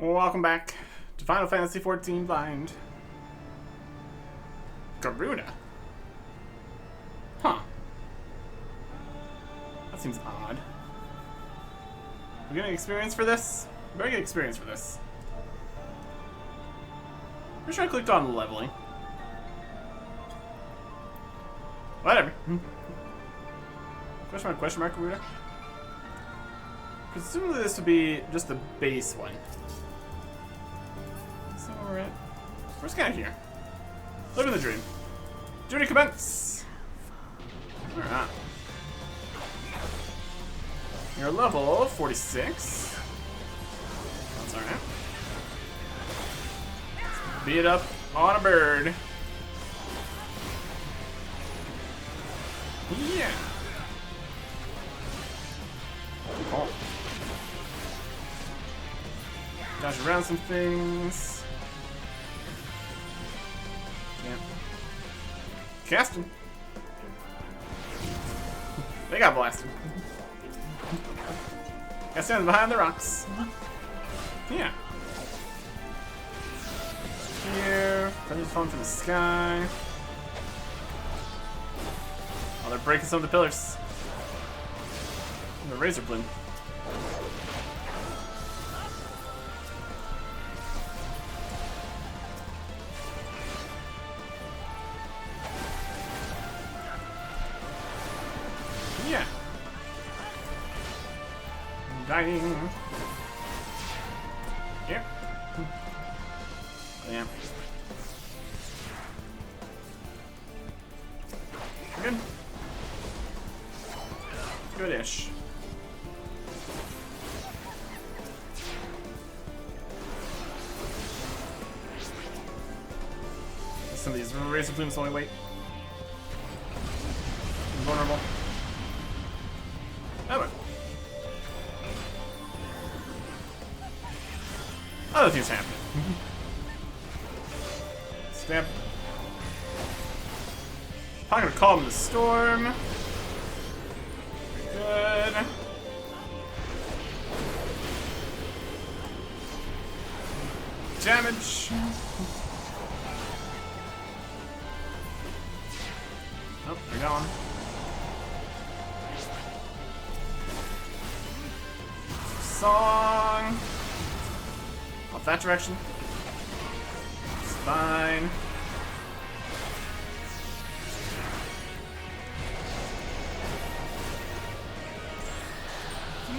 Welcome back to Final Fantasy XIV Blind. Garuda? Huh. That seems odd. We're getting experience for this? We better get experience for this. Pretty sure I clicked on leveling. Whatever. Question mark, Garuda? Presumably this would be just the base one. So we're at... Where's Guy here? Living the dream. Duty commence! Alright. You're level 46. That's alright. Beat up on a bird. Yeah. Oh. Dash around some things. Yeah. Cast him. They got blasted. Got standing behind the rocks. Yeah. Here. Feathers falling from the sky. Oh, they're breaking some of the pillars. And the razor plume. Yeah. I'm dying. Yeah. Yeah. Good. Good-ish. Some of these razor plumes only weight. Vulnerable. Oh, well. Other things happen. Stamp. Pocket of Calm in the Storm. Good. Damage. Oh, they're gone. Song. Off that direction. It's fine.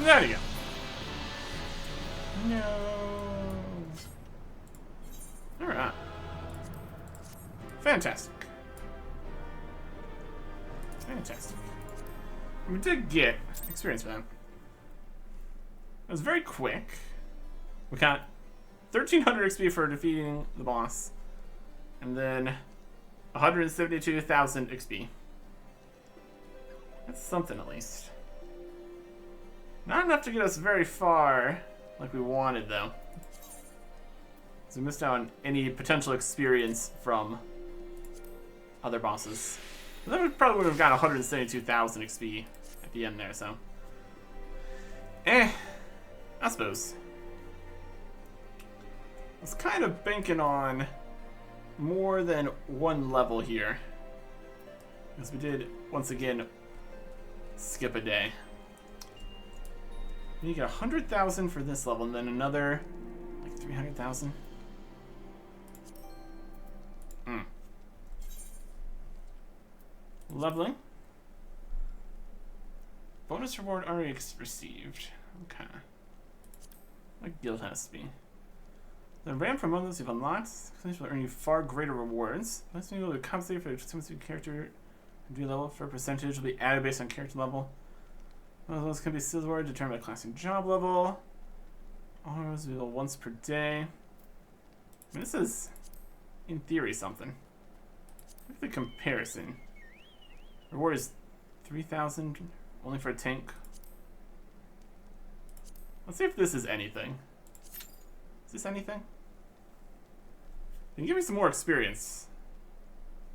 There you go. No. Alright. Fantastic. Fantastic. We did get experience for that. It was very quick. We got 1,300 XP for defeating the boss. And then 172,000 XP. That's something at least. Not enough to get us very far like we wanted though. So we missed out on any potential experience from other bosses. But then we probably would have got 172,000 XP at the end there, so. I suppose. I was kind of banking on more than one level here. Because we did, once again, skip a day. You get 100,000 for this level, and then another, like 300,000. Leveling. Bonus reward already received. Okay. What guild has to be? The RAM from those you've unlocked will earn you far greater rewards. Let's be able to compensate for the character D level for a percentage will be added based on character level. One of those can be skills reward determined by class and job level. All of those will be once per day. I mean, this is, in theory, something. Look at the comparison. Reward is 3,000 only for a tank. Let's see if this is anything. Is this anything? Can you give me some more experience?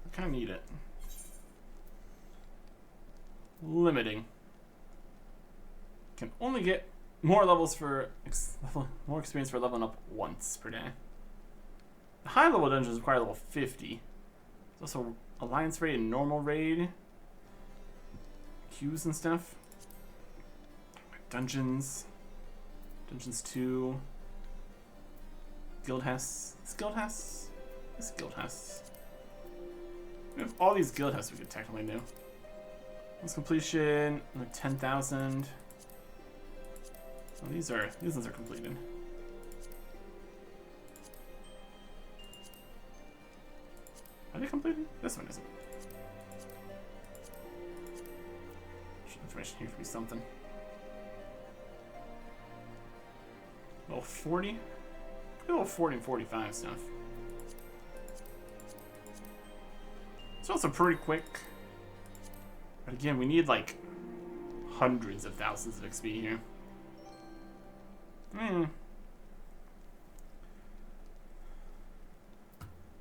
I kind of need it. Limiting. Can only get more levels for more experience for leveling up once per day. The high level dungeons require level 50. There's also alliance raid and normal raid. Queues and stuff. Dungeons. Dungeons 2. Guild Hess. This Guild Hess? This Guild Hess. We have all these Guild Hess we could technically do. This completion, like 10,000. So these ones are completed. Are they completed? This one isn't. Information here could be something. Level 40? Level 40 and 45 stuff. It's also pretty quick. But again, we need like hundreds of thousands of XP here.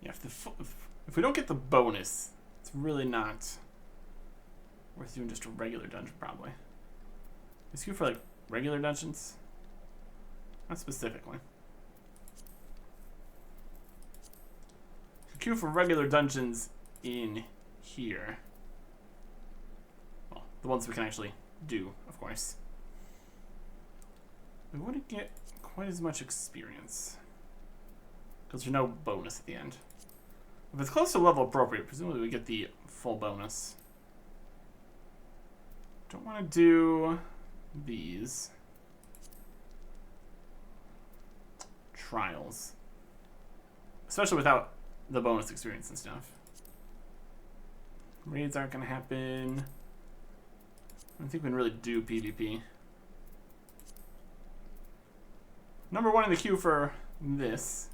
Yeah, if we don't get the bonus, it's really not worth doing just a regular dungeon, probably. Is queue for like regular dungeons? Not specifically. Queue for regular dungeons in here. Well, the ones we can actually do, of course. We wouldn't get quite as much experience because there's no bonus at the end. If it's close to level appropriate, presumably we get the full bonus. Don't want to do these. Trials. Especially without the bonus experience and stuff. Raids aren't going to happen. I don't think we can really do PvP. Number 1 in the queue for this.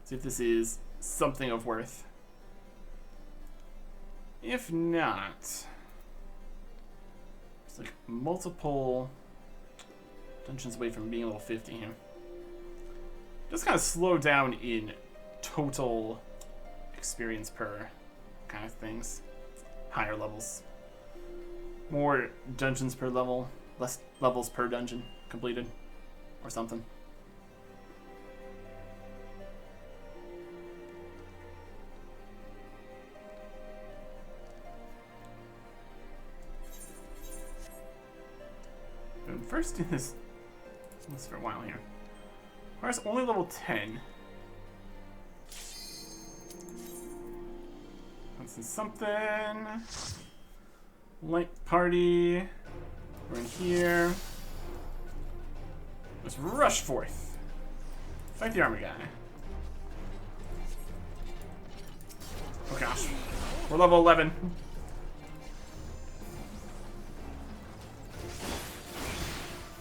See if this is something of worth. If not, it's like multiple dungeons away from being level 50 here. Just kind of slow down in total experience per kind of things. Higher levels. More dungeons per level, less levels per dungeon completed, or something. First in this for a while here. Requires only level 10. This is something. Light party. We're in here. Let's rush forth. Fight the armor guy. Oh gosh. We're level 11.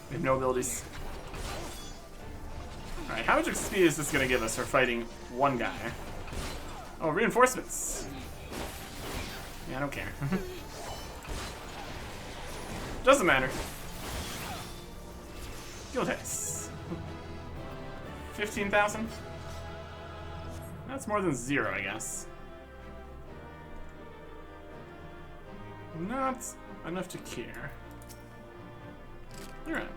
We have no abilities. Alright, how much XP is this gonna give us for fighting one guy? Oh, reinforcements. Yeah, I don't care. Doesn't matter. Guild Hess. 15,000? That's more than 0, I guess. Not enough to care. Alright.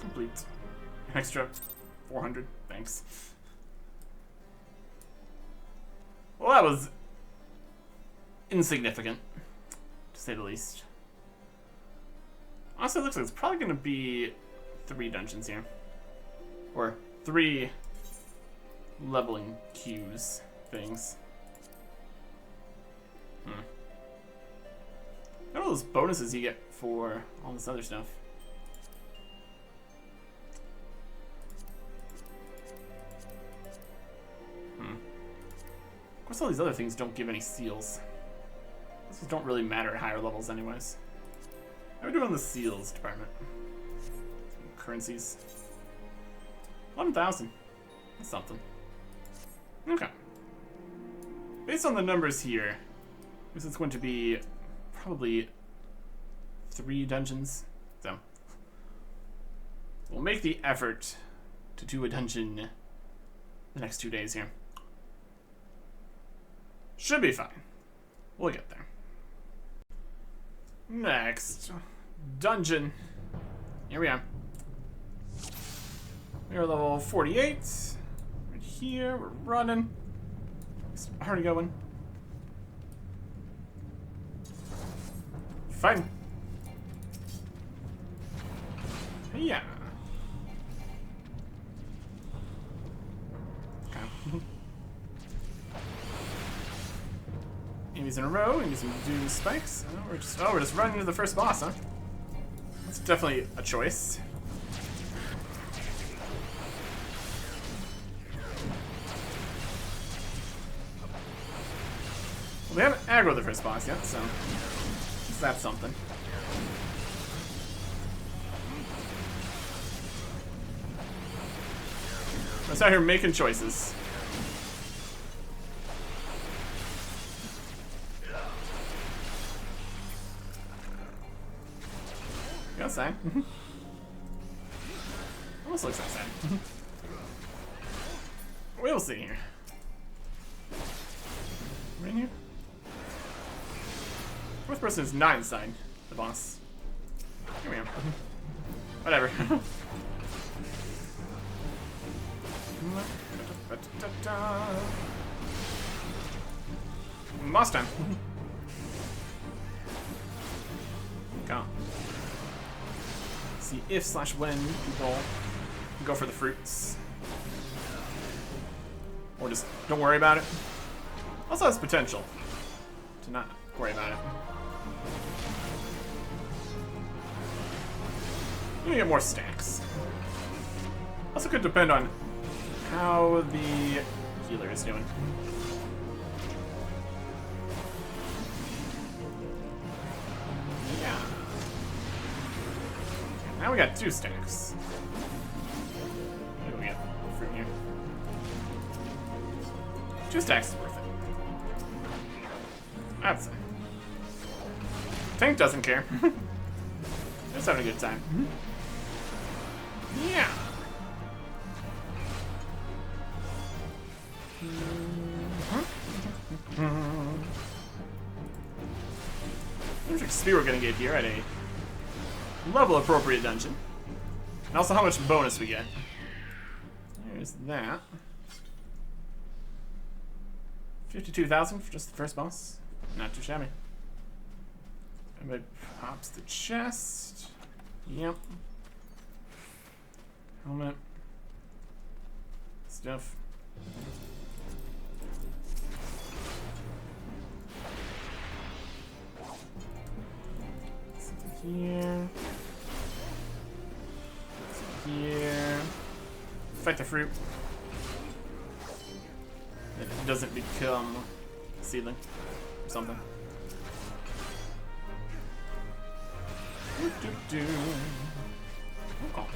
Complete. Extra 400. Thanks. Well, that was insignificant, to say the least. Honestly, it looks like it's probably going to be 3 dungeons here. Or 3 leveling queues things. What are those bonuses you get for all this other stuff? Of course, all these other things don't give any seals. These don't really matter at higher levels anyways. How are we doing on the seals department? Some currencies. 11,000. That's something. Okay. Based on the numbers here, this is going to be probably 3 dungeons. So we'll make the effort to do a dungeon the next 2 days here. Should be fine. We'll get there. Next, dungeon. Here we are. We are level 48. Right here, we're running. Already going. Fighting. Yeah. Okay. Enemies in a row, and some doom spikes. Oh, we're just running into the first boss, huh? That's definitely a choice. Well, we haven't aggroed the first boss yet, so that's something. I'm just out here making choices. You outside? Almost looks outside. We'll see here. We're in here. Fourth person is not inside the boss. Here we are. Whatever. Boss time. Go. See if/when people go for the fruits. Or just don't worry about it. Also has potential to not worry about it. You get more stacks. Also could depend on how the healer is doing. Yeah. Now we got 2 stacks. Maybe we get fruit here. 2 stacks is worth it. I'd say. Tank doesn't care. Just having a good time. Yeah. How much XP we're gonna get here at a level appropriate dungeon. And also how much bonus we get. There's that. 52,000 for just the first boss. Not too shabby. Everybody pops the chest. Yep. Helmet. Stuff. Here. Here. Fight the fruit. It doesn't become a seedling or something. Oh.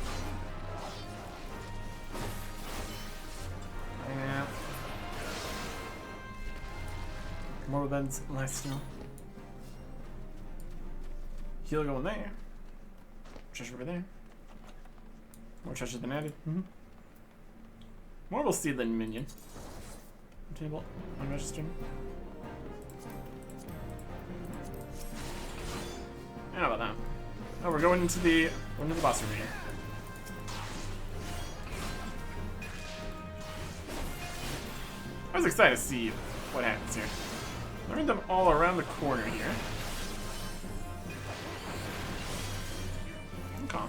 Yeah. More beds, lifesteal. Heal going there. Treasure over there. More treasure's been added. More will seedling minion. Table unregistered. How about that? Oh, we're going into the boss room here. I was excited to see what happens here. Learn them all around the corner here. Okay.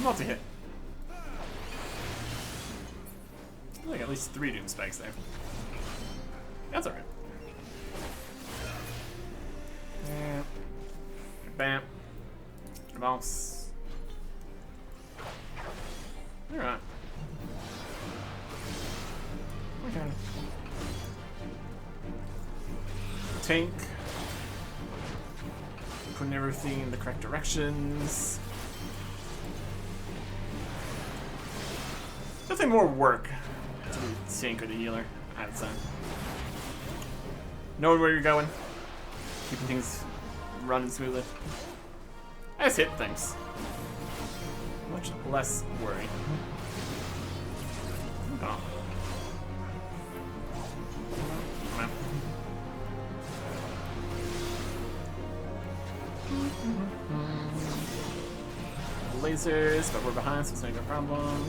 Multi-hit. Like at least 3 doom spikes there. That's alright. Bam. Bounce. Alright. Okay. Tank. Putting everything in the correct directions. Definitely more work to be the tank or the healer, I'd say. Knowing where you're going, keeping things running smoothly. I just hit things. Much less worry. Oh. Come on. Lancers, but we're behind, so it's not even a problem.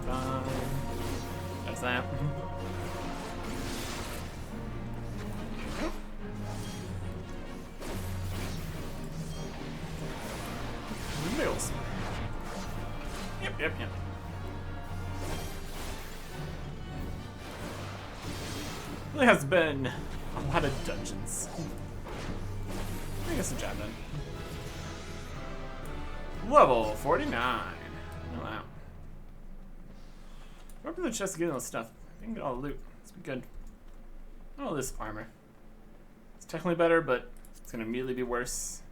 Fine. That's that. Mills. Yep. There has been a lot of dungeons. I guess some job done. Level 49. Wow. Open the chest to get all the stuff. We can get all the loot. It's good. Oh, this armor. It's technically better, but it's gonna immediately be worse.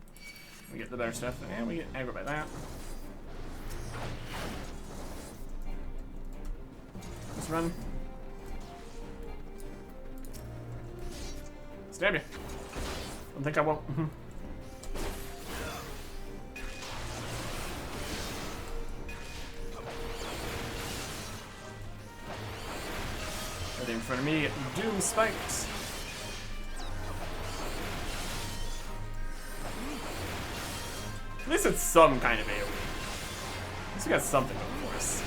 We get the better stuff, and we get aggro by that. Let's run. Stab you. Don't think I won't. Right in front of me, Doom spiked. At least it's some kind of AoE. At least we got something going for us.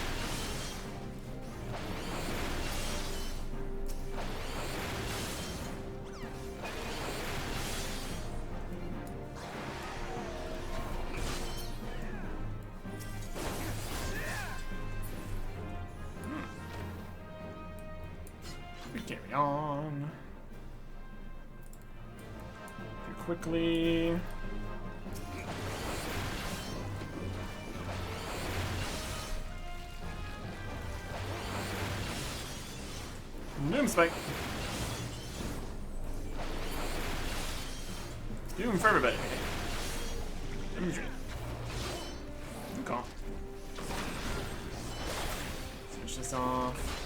We carry on. Pretty quickly. Doom spike. Doom for everybody. Imagery. Okay. Switch this off.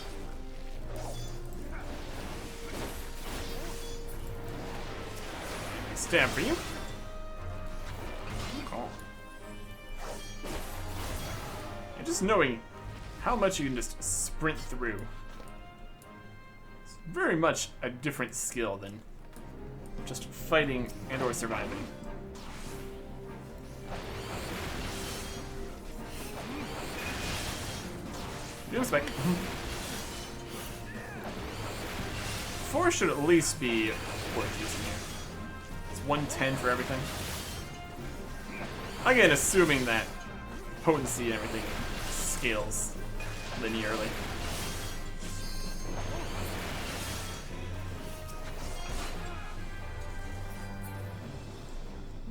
Stab for you. Okay. And just knowing how much you can just sprint through. Very much a different skill than just fighting and or surviving. Doom spike. 4 should at least be worth using here. It's 110 for everything. Again, assuming that potency and everything scales linearly.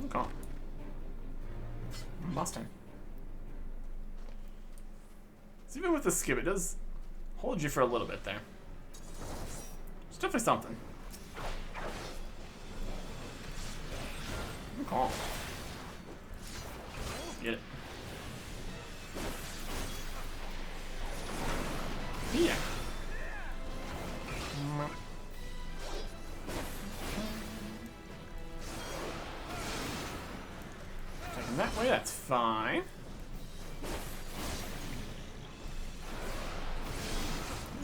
Okay. Boss time. So even with the skip, it does hold you for a little bit there. It's definitely something. Okay. Get it. Yeah. Taking that way, that's fine.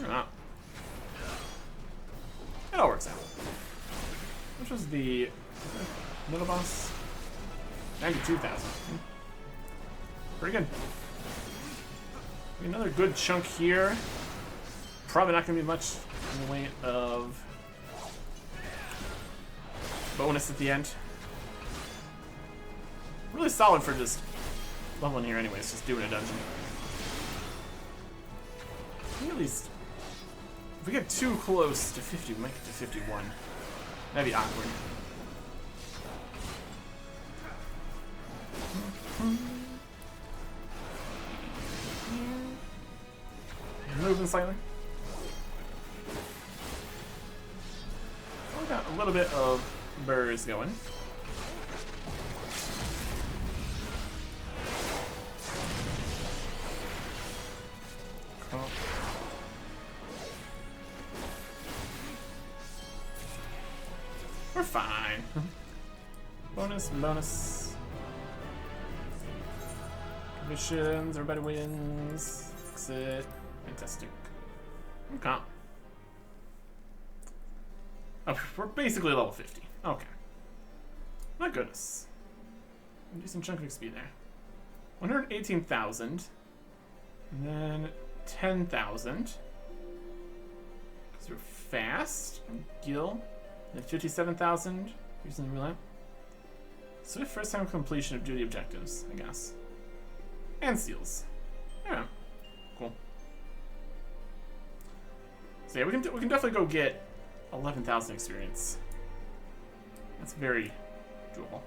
Oh. It all works out. Which was the middle boss? 92,000. Pretty good. Another good chunk here. Probably not going to be much in the way of bonus at the end. Really solid for just leveling here anyways, just doing a dungeon. At least, if we get too close to 50, we might get to 51. That'd be awkward. Moving slightly. We got a little bit of burrs going. Cool. We're fine. Bonus, bonus. Missions, everybody wins. Exit. Fantastic. Okay. Oh, we're basically level 50. Okay. My goodness. A decent chunk of XP there. 118,000. And then 10,000. Because we're fast. And Gil. Then 57,000. Using the roulette. Swift first time completion of duty objectives, I guess. And seals. Yeah. Cool. So yeah, we can definitely go get 11,000 experience. That's very doable.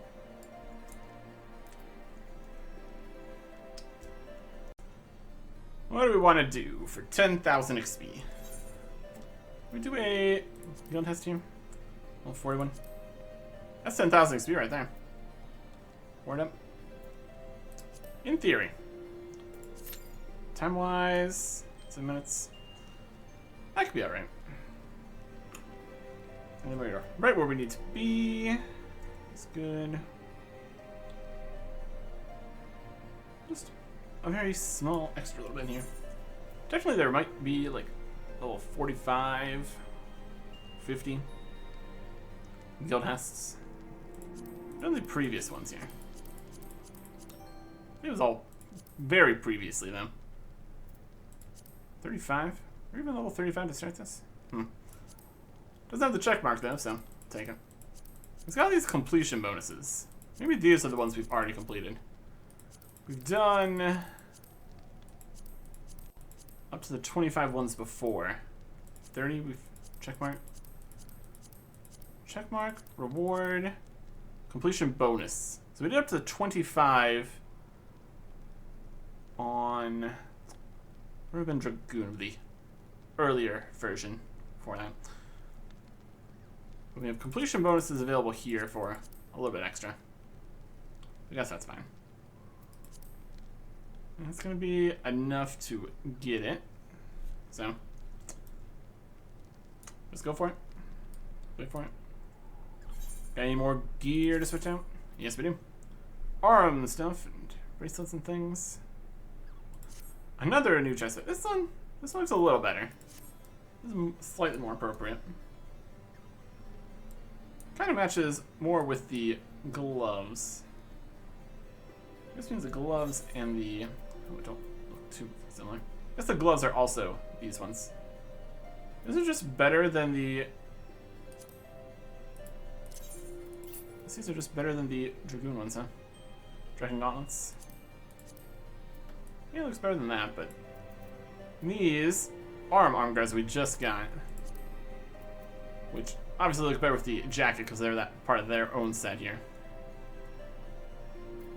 What do we want to do for 10,000 XP? We do a guild test team. Level 41. That's 10,000 XP right there. Word up. In theory. Time-wise, 7 minutes. That could be alright. And then we're right where we need to be. It's good. Just a very small extra little bit here. Definitely there might be like level 45, 50 guild tests. None of the previous ones here. It was all very previously though. 35? We're even level 35 to start this? Doesn't have the check mark though, so take it. It's got all these completion bonuses. Maybe these are the ones we've already completed. We've done up to the 25 ones before. 30, we've check mark. Check mark, reward, completion bonus. So we did up to the 25 on, would have been Dragoon, the earlier version for that. But we have completion bonuses available here for a little bit extra. I guess that's fine. And it's going to be enough to get it. So, let's go for it. Wait for it. Got any more gear to switch out? Yes, we do. Arm stuff and bracelets and things. Another new chest. This one looks a little better. This is slightly more appropriate. Kind of matches more with the gloves. This means the gloves and the... Oh, don't look too similar. I guess the gloves are also these ones. These are just better than the... These are just better than the Dragoon ones, huh? Dragon gauntlets. Yeah, it looks better than that, but... These arm guards we just got. Which obviously look better with the jacket because they're that part of their own set here.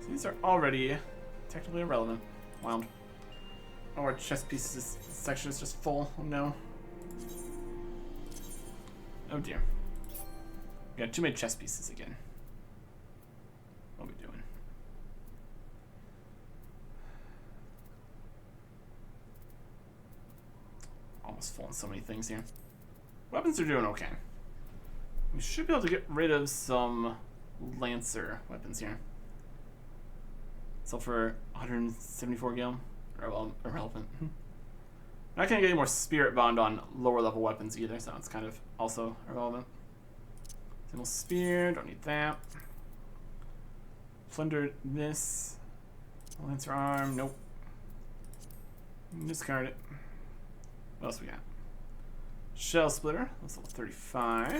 So these are already technically irrelevant. Wild. Oh, our chest pieces section is just full. Oh no. Oh dear. We got too many chest pieces again. What are we doing? Almost full on so many things here. Weapons are doing okay. We should be able to get rid of some Lancer weapons here. So for 174 gil, irrelevant. Not gonna get any more Spirit Bond on lower level weapons either, so it's kind of also irrelevant. Single Spear, don't need that. Plundered this. Lancer Arm, nope. Discard it. What else we got? Shell Splitter, that's level 35.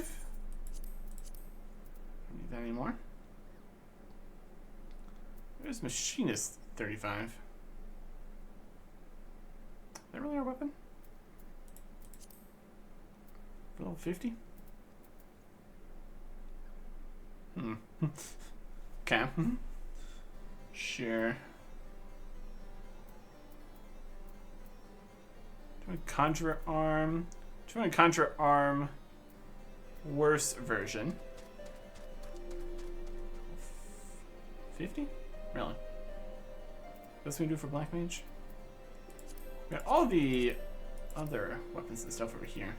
Don't need that anymore. There's Machinist 35. Is that really our weapon? For level 50? Okay. Sure. Conjurer Arm. Doing Conjurer Arm worse version. 50? Really? That's what we do for Black Mage? We got all the other weapons and stuff over here.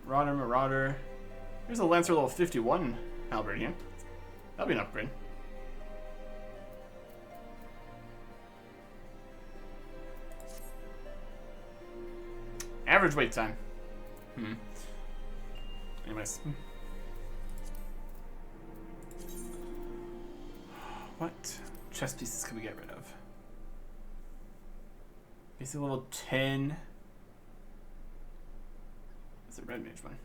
Marauder. Here's a Lancer level 51 halberd here. That'll be an upgrade. Average wait time. Anyways. What chess pieces can we get rid of? Basic level 10. That's a red mage one.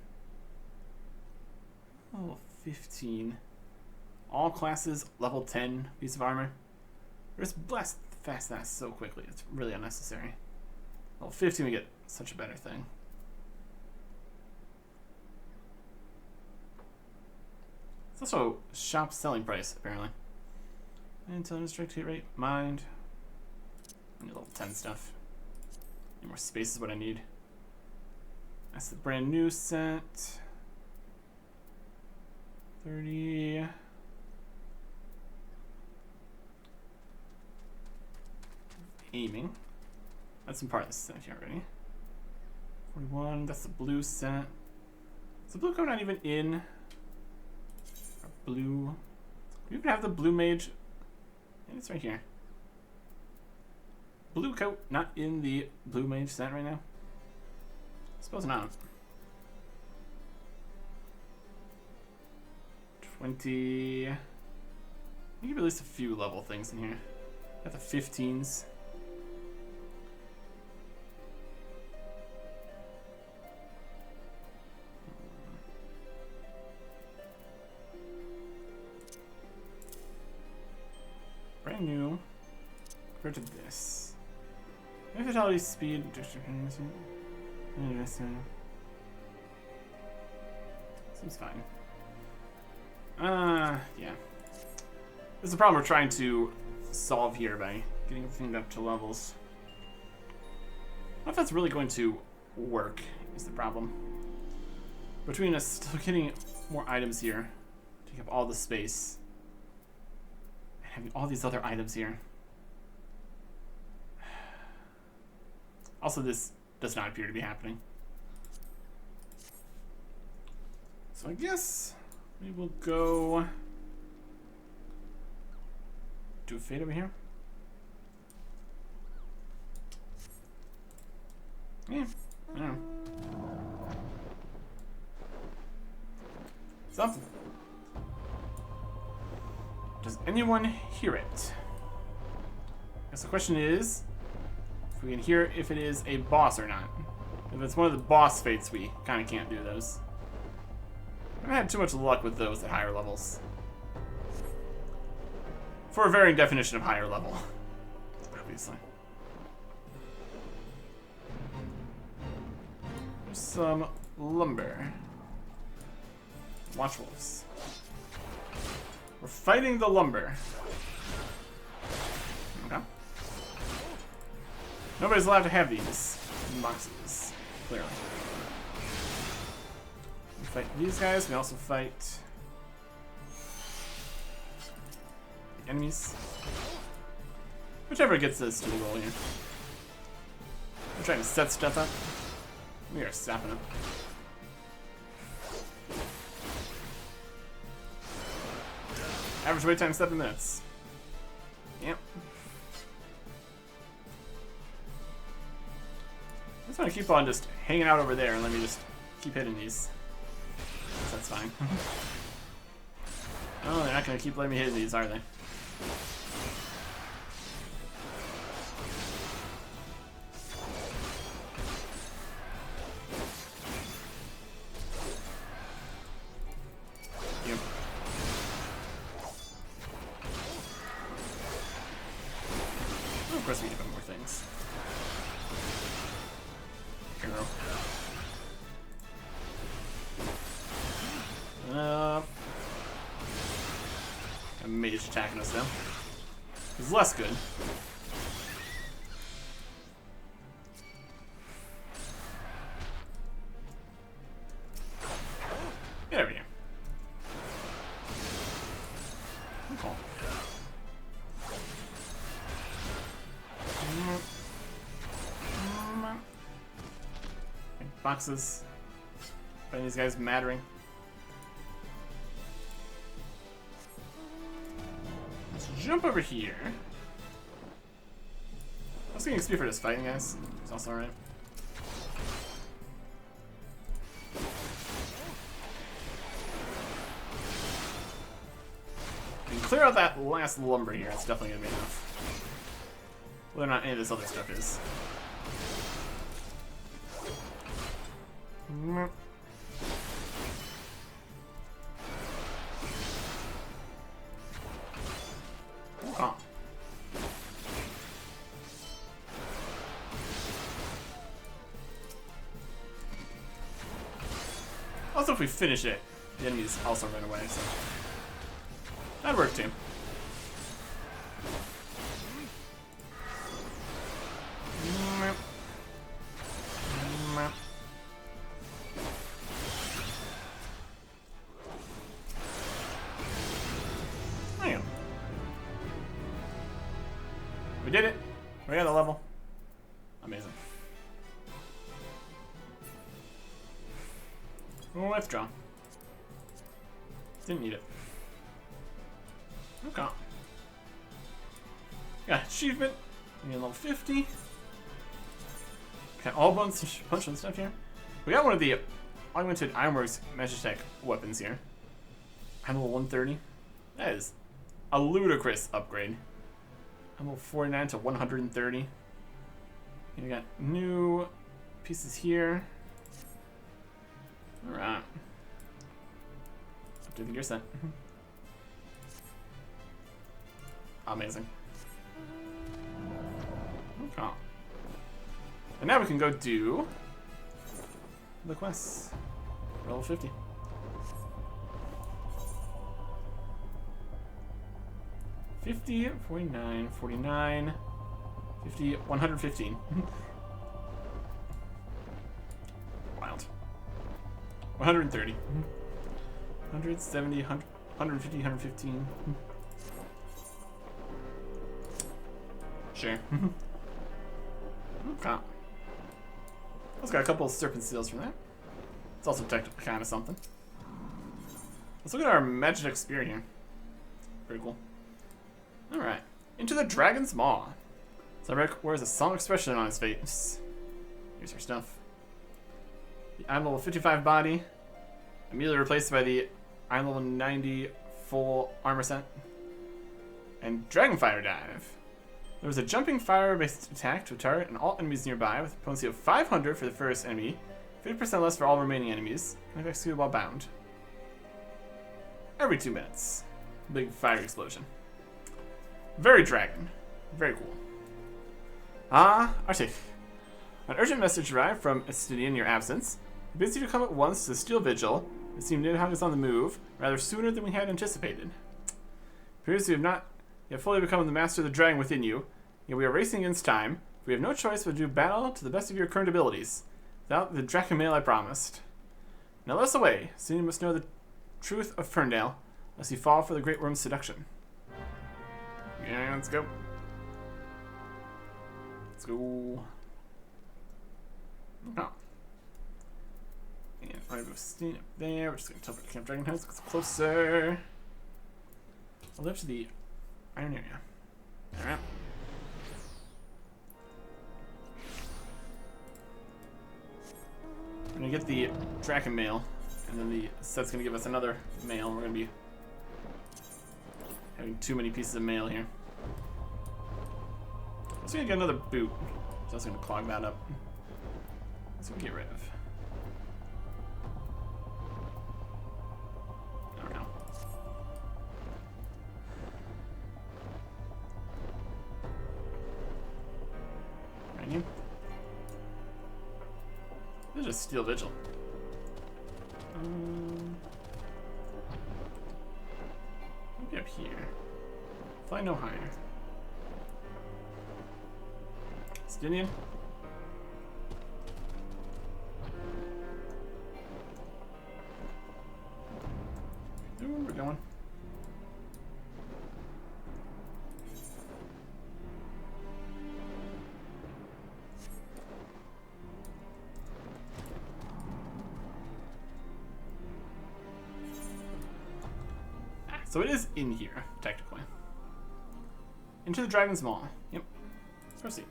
Level 15. All classes, level 10 piece of armor. Just blast fast that so quickly. It's really unnecessary. Level 15 we get such a better thing. It's also shop selling price, apparently. Intelligence, strike hit rate, mind. I need level 10 stuff. Need more space is what I need. That's the brand new set. 30. Aiming. That's some part of the set here already. 41. That's the blue set. Is the blue coat not even in? Or blue. Do you even have the blue mage? Yeah, it's right here. Blue coat not in the blue mage set right now? I suppose not. 20. I think at least a few level things in here. Got the 15s. Brand new. Compared to this. Fatality speed. Seems fine. Yeah. This is the problem we're trying to solve here by getting everything up to levels. I don't know if that's really going to work, is the problem. Between us still getting more items here, take up all the space, and having all these other items here. Also, this does not appear to be happening. So I guess we will go do a fade over here. Yeah, I don't know. Something. Does anyone hear it? I guess the question is, if we can hear if it is a boss or not. If it's one of the boss fates, we kind of can't do those. I haven't had too much luck with those at higher levels. For a varying definition of higher level, obviously. There's some lumber. Watch wolves. We're fighting the lumber. Okay. Nobody's allowed to have these in boxes, clearly. We fight these guys, we also fight the enemies. Whichever gets us to the goal here. We're trying to set stuff up. We are sapping up. Average wait time 7 minutes. Yep. I just want to keep on just hanging out over there and let me just keep hitting these. That's fine. Oh, they're not going to keep letting me hit these, are they? Yep. Oh, of course we give him more things. Arrow. A mage attacking us though. It's less good. Get over here. Okay. Boxes. Fighting these guys mattering. Let's jump over here. I was getting XP for this fighting, guys. It's also alright. clear out that last lumber here, it's definitely gonna be enough. Whether or not any of this other stuff is. Oh. Also, if we finish it, the enemies also run away, so that'd work too. Hang on. We did it. We got the level. Amazing. We'll withdraw. Didn't need it. Okay. Got achievement. We got level 50. Got all bunch of stuff here. We got one of the augmented Ironworks Magitech weapons here. I'm level 130. That is a ludicrous upgrade. I'm level 49 to 130. And we got new pieces here. Alright. Update the gear set. Amazing. Okay. And now we can go do the quests. Level 50. $50, 49, 49, 50, 115. Wild. 130. 170, 150, 115. Sure. Okay. Let's got a couple of serpent seals from that. It's also technically kind of something. Let's look at our magic spear here. Pretty cool. Alright. Into the Dragon's Maw. Zabrak wears a solemn expression on his face. Here's our stuff. The Iron Level 55 body. Immediately replaced by the Iron Level 90 full armor set. And Dragonfire Dive. There was a jumping fire-based attack to a target and all enemies nearby with a potency of 500 for the first enemy, 50% less for all remaining enemies, and executed while bound. Every 2 minutes. Big fire explosion. Very dragon. Very cool. Arctic. An urgent message arrived from Estidian in your absence. He bids you to come at once to the Steel Vigil. It seemed Nidhogg is on the move, rather sooner than we had anticipated. Appears you have not yet fully become the master of the dragon within you, yet we are racing against time. We have no choice but to do battle to the best of your current abilities, without the Dracamail I promised. Now let us away, soon you must know the truth of Ferndale, lest you fall for the Great Worm's seduction. Yeah, let's go. Let's go. Oh. And I have a steam up there. We're just going to teleport to Camp Dragon House. It's closer. I'll live to the iron area. Alright. We're going to get the Draken mail. And then the set's going to give us another mail. We're going to be having too many pieces of mail here. Let's get another boot. So that's going to clog that up. Let's get rid of. There we go. Right here. This is just Steel Vigil. Maybe up here. Fly no higher. Stinian? Ooh, we're going. So it is in here, technically. Into the Dragon's Maw. Yep. Let's proceed.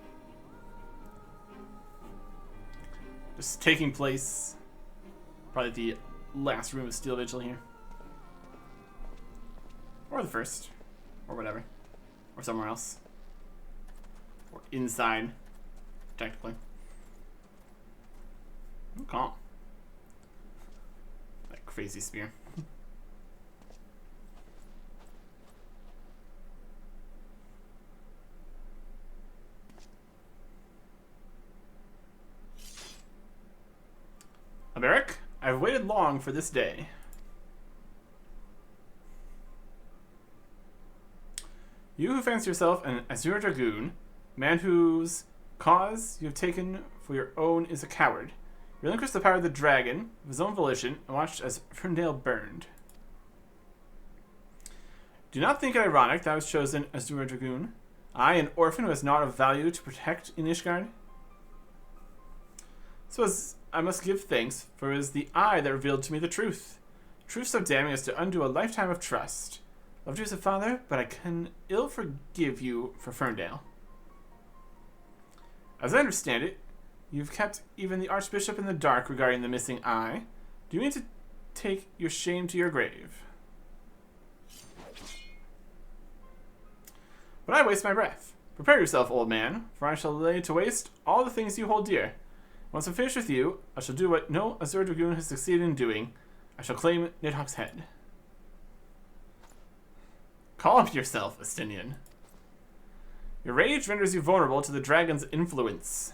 Just taking place. Probably the last room of Steel Vigil here. Or the first. Or whatever. Or somewhere else. Or inside, technically. Okay. That crazy spear. Americ, I've waited long for this day. You who fancy yourself an Azure Dragoon, man whose cause you have taken for your own is a coward. You relinquished the power of the dragon of his own volition and watched as Ferndale burned. Do not think it ironic that I was chosen Azure Dragoon. I, an orphan who has not of value to protect in Ishgard. Suppose I must give thanks, for it is the eye that revealed to me the truth. Truth so damning as to undo a lifetime of trust. Loved you as a father, but I can ill forgive you for Ferndale. As I understand it, you've kept even the Archbishop in the dark regarding the missing eye. Do you mean to take your shame to your grave? But I waste my breath. Prepare yourself, old man, for I shall lay to waste all the things you hold dear. Once I'm finished with you, I shall do what no Azure Dragoon has succeeded in doing. I shall claim Nidhogg's head. Calm yourself, Estinian. Your rage renders you vulnerable to the dragon's influence.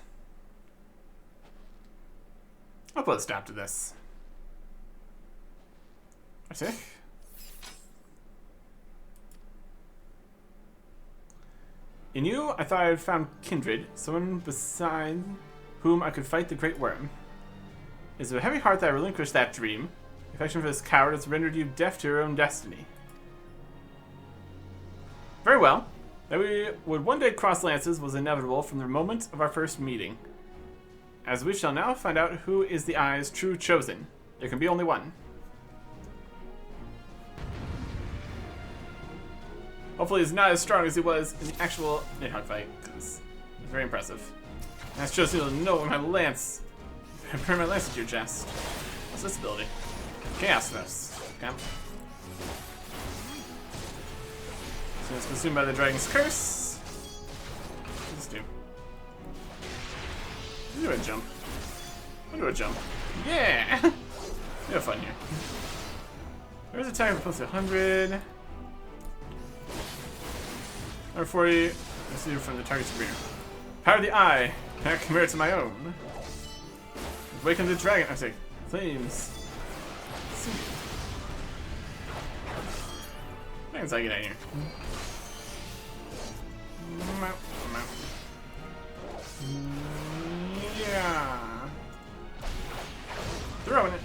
I'll put a stop to this. Arctic? In you, I thought I had found kindred, someone beside whom I could fight the Great Worm. It is with a heavy heart that I relinquished that dream. Affection for this coward has rendered you deaf to your own destiny. Very well. That we would one day cross lances was inevitable from the moment of our first meeting. As we shall now find out who is the Eye's true chosen. There can be only one. Hopefully he's not as strong as he was in the actual Nidhogg fight, because it's very impressive. That's just you'll know when my lance. I burn my lance into your chest. What's this ability? Chaos Nest. Okay. So it's consumed by the dragon's curse. What's this do? Do a jump. I'll do a jump. Yeah! We have fun here. There's a attack plus 100. 140. Receive from the target's rear. Power of the eye. Can I compare it to my own? Awaken the dragon. I say, flames. How can I get out of here? Yeah. Throwing it.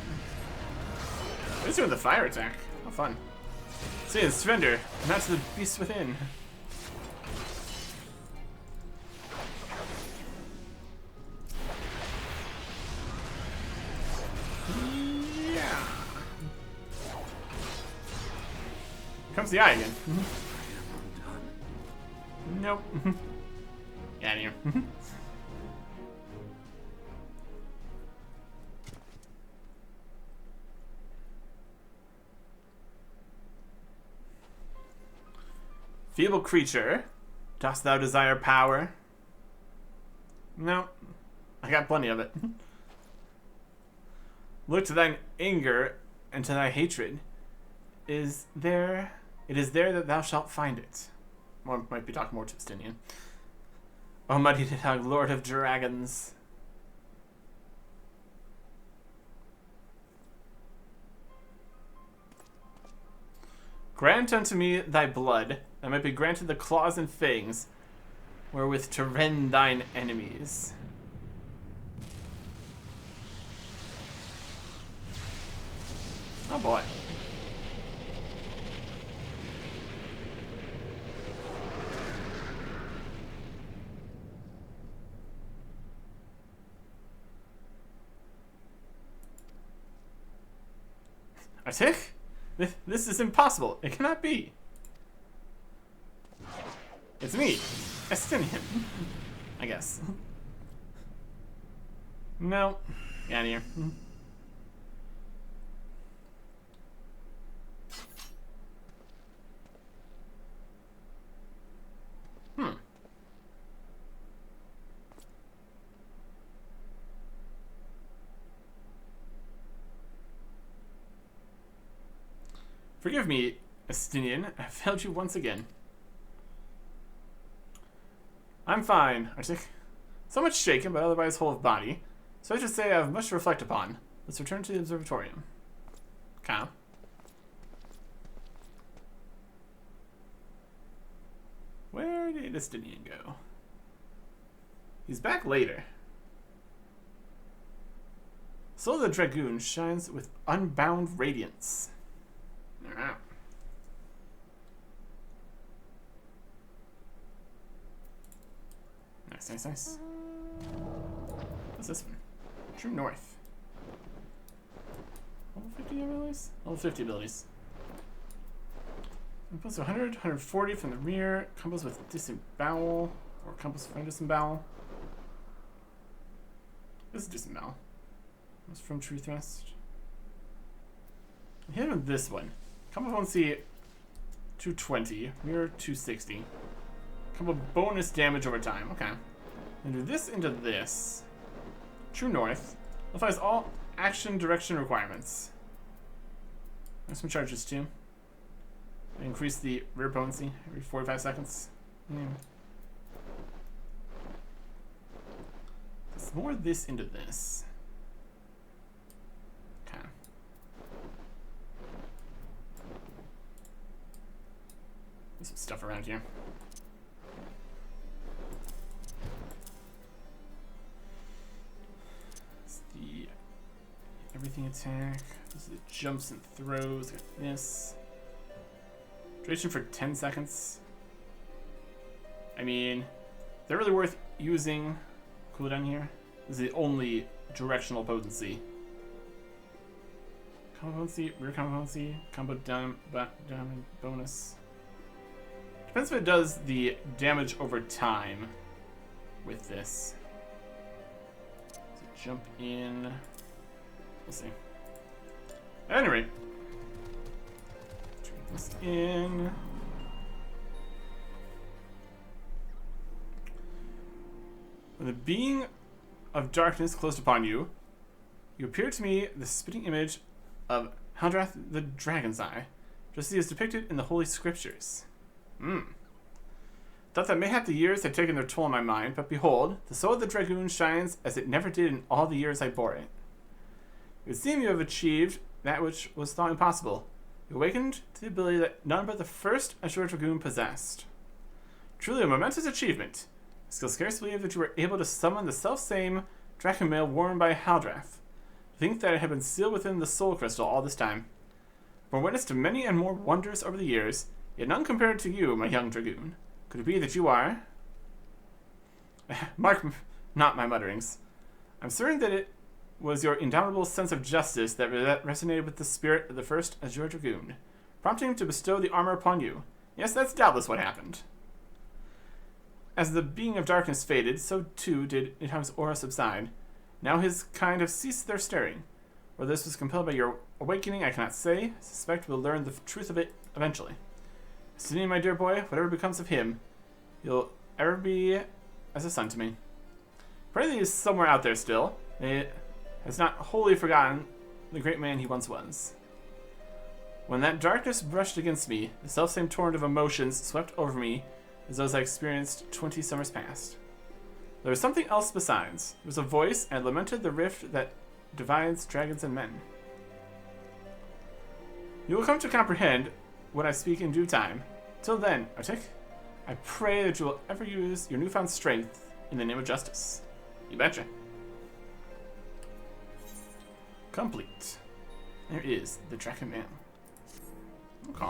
It's doing the fire attack. How fun. See, it's surrender, not to the beast within. Yeah. Here comes the eye again. Nope. Get out of here. Feeble creature, dost thou desire power? No, I got plenty of it. Look to thine anger and to thy hatred. It is there that thou shalt find it. One might be talking more to Estinian. O mighty Nidhogg, Lord of Dragons. Grant unto me thy blood, that might be granted the claws and fangs, wherewith to rend thine enemies. Oh boy. Arctic? This is impossible. It cannot be. It's me, Estinian. I guess. No. Get out of here. Forgive me, Estinian. I failed you once again. I'm fine, Arctic. Somewhat shaken, but otherwise whole of body. So I should say I have much to reflect upon. Let's return to the observatorium. Okay. Where did Estinian go? He's back later. Soul of the Dragoon shines with unbound radiance. Alright. Nice, nice, nice. What's this one? True North. Level 50 abilities? Level 50 abilities. Combos 100, 140 from the rear. Combos with disembowel. Or combos from disembowel. This is disembowel. This from True Thrust. Hit with this one. Combo potency 220. Mirror 260. Combo bonus damage over time. Okay. And do this into this. True North. Applies all action direction requirements. There's some charges too. Increase the rear potency every 45 seconds. Let's more this into this. Okay. There's some stuff around here. It's the everything attack. This is the jumps and throws. Got this. Duration for 10 seconds. I mean, they're really worth using. Cooldown here. This is the only directional potency. Combo potency, rear combo potency, combo damage bonus. Depends if it does the damage over time with this. So jump in. We'll see. At any rate, turn this in. When the being of darkness closed upon you, you appeared to me the spitting image of Haldrath the Dragon's Eye, just as he is depicted in the Holy Scriptures. Thought that mayhap the years had taken their toll on my mind, but behold, the soul of the Dragoon shines as it never did in all the years I bore it. It would seem you have achieved that which was thought impossible. You awakened to the ability that none but the first Azure Dragoon possessed. Truly a momentous achievement. I still scarce believe that you were able to summon the self-same Dragon mail worn by Haldrath. Think that it had been sealed within the soul crystal all this time. Born witness to many and more wonders over the years, yet none compared to you, my young Dragoon. Could it be that you are? Mark not my mutterings. I'm certain that it was your indomitable sense of justice that resonated with the spirit of the first Azure Dragoon, prompting him to bestow the armor upon you. Yes, that's doubtless what happened. As the being of darkness faded, so too did Idham's aura subside. Now his kind have ceased their stirring. Whether this was compelled by your awakening, I cannot say. I suspect we'll learn the truth of it eventually. Sidney, my dear boy, whatever becomes of him, you'll ever be as a son to me. Pray that he is somewhere out there still. He has not wholly forgotten the great man he once was. When that darkness brushed against me, the selfsame torrent of emotions swept over me as those I experienced 20 summers past. There was something else besides. There was a voice, and lamented the rift that divides dragons and men. You will come to comprehend when I speak in due time. Till then, Arctic, I pray that you will ever use your newfound strength in the name of justice. You betcha. Complete. There is the Dragon Man. Okay.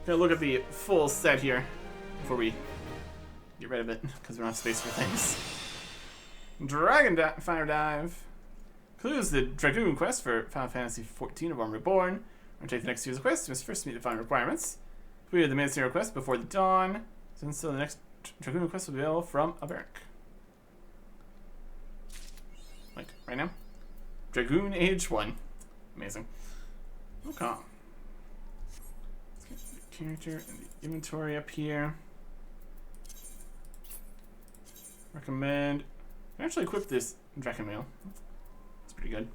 Gonna look at the full set here before we get rid of it, because we don't have space for things. Fire Dive. Includes the Dragoon quest for Final Fantasy XIV of Arm Reborn. We're gonna take the next series of quests. We must first meet the final requirements. We have the main scenario quest before the dawn. So the next Dragoon quest will be available from Alberic. Like, right now? Dragoon Age 1. Amazing. Okay. Let's get the character and the inventory up here. Recommend. I actually equip this Dragon Mail. It's pretty good.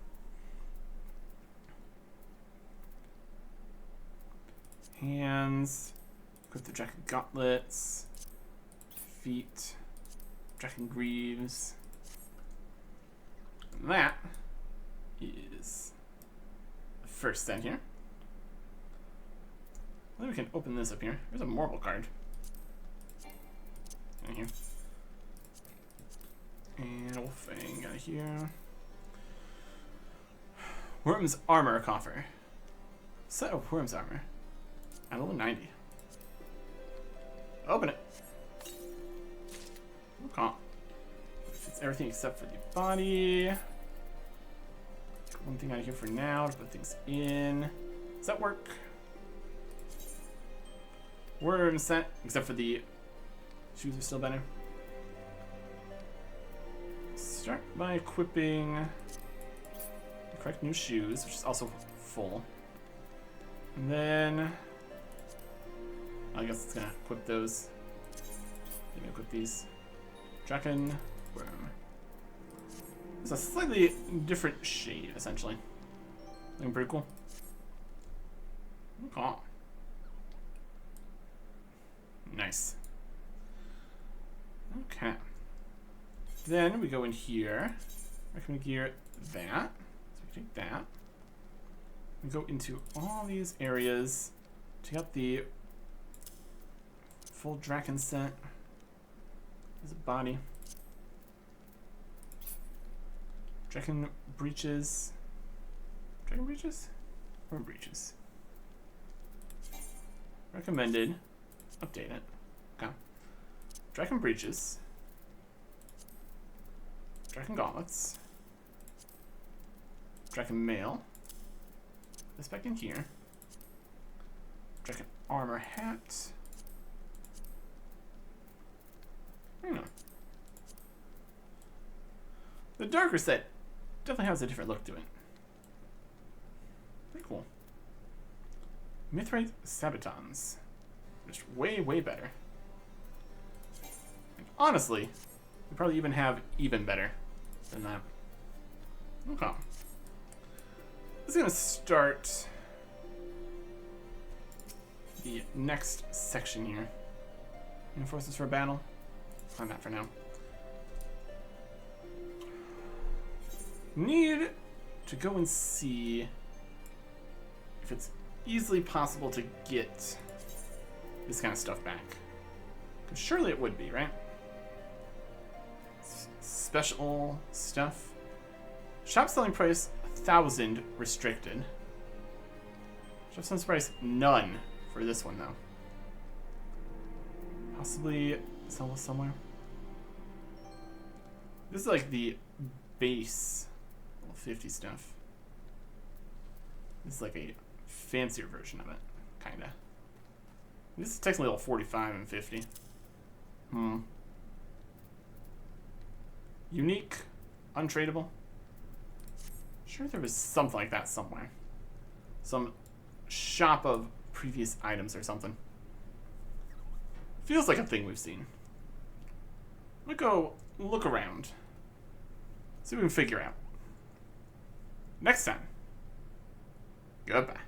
hands. Equip the Dragon gauntlets. Feet. Dragon greaves. And that is the first set here. Then we can open this up here. There's a marble card. In here. And Wolfang out of here. Worm's armor coffer. Set of Worm's armor. At level 90. Open it. Okay. Fits everything except for the body. One thing out of here for now to put things in. Does that work? Worm set, except for the shoes are still better. Start by equipping the correct new shoes, which is also full. And then I guess it's gonna equip those. Gonna equip these. Dragon Worm. It's a slightly different shade, essentially. Looking pretty cool. Okay. Nice. Okay. Then we go in here. Recommend gear that. So we take that. We go into all these areas. Check out the full Dragon set. There's a body. Dragon breeches. Dragon breeches? Or breeches? Recommended. Update it. Okay. Dragon breeches. Dragon gauntlets. Dragon mail. This back in here. Dragon armor hat. I don't know. The darker set definitely has a different look to it. Pretty cool. Mithrite sabatons. Just way, way better. And honestly, we probably even have even better than that. Okay. This is gonna start the next section here. Reinforcements for battle. Find that for now. Need to go and see if it's easily possible to get this kind of stuff back. Because surely it would be, right? Special stuff. Shop selling price 1,000 restricted. Shop selling price none for this one though. Possibly sell this somewhere. This is like the base level 50 stuff. This is like a fancier version of it, kinda. This is technically level 45 and 50. Unique, untradeable. Sure there was something like that somewhere. Some shop of previous items or something. Feels like a thing we've seen. I'm gonna go look around. See what we can figure out. Next time. Goodbye.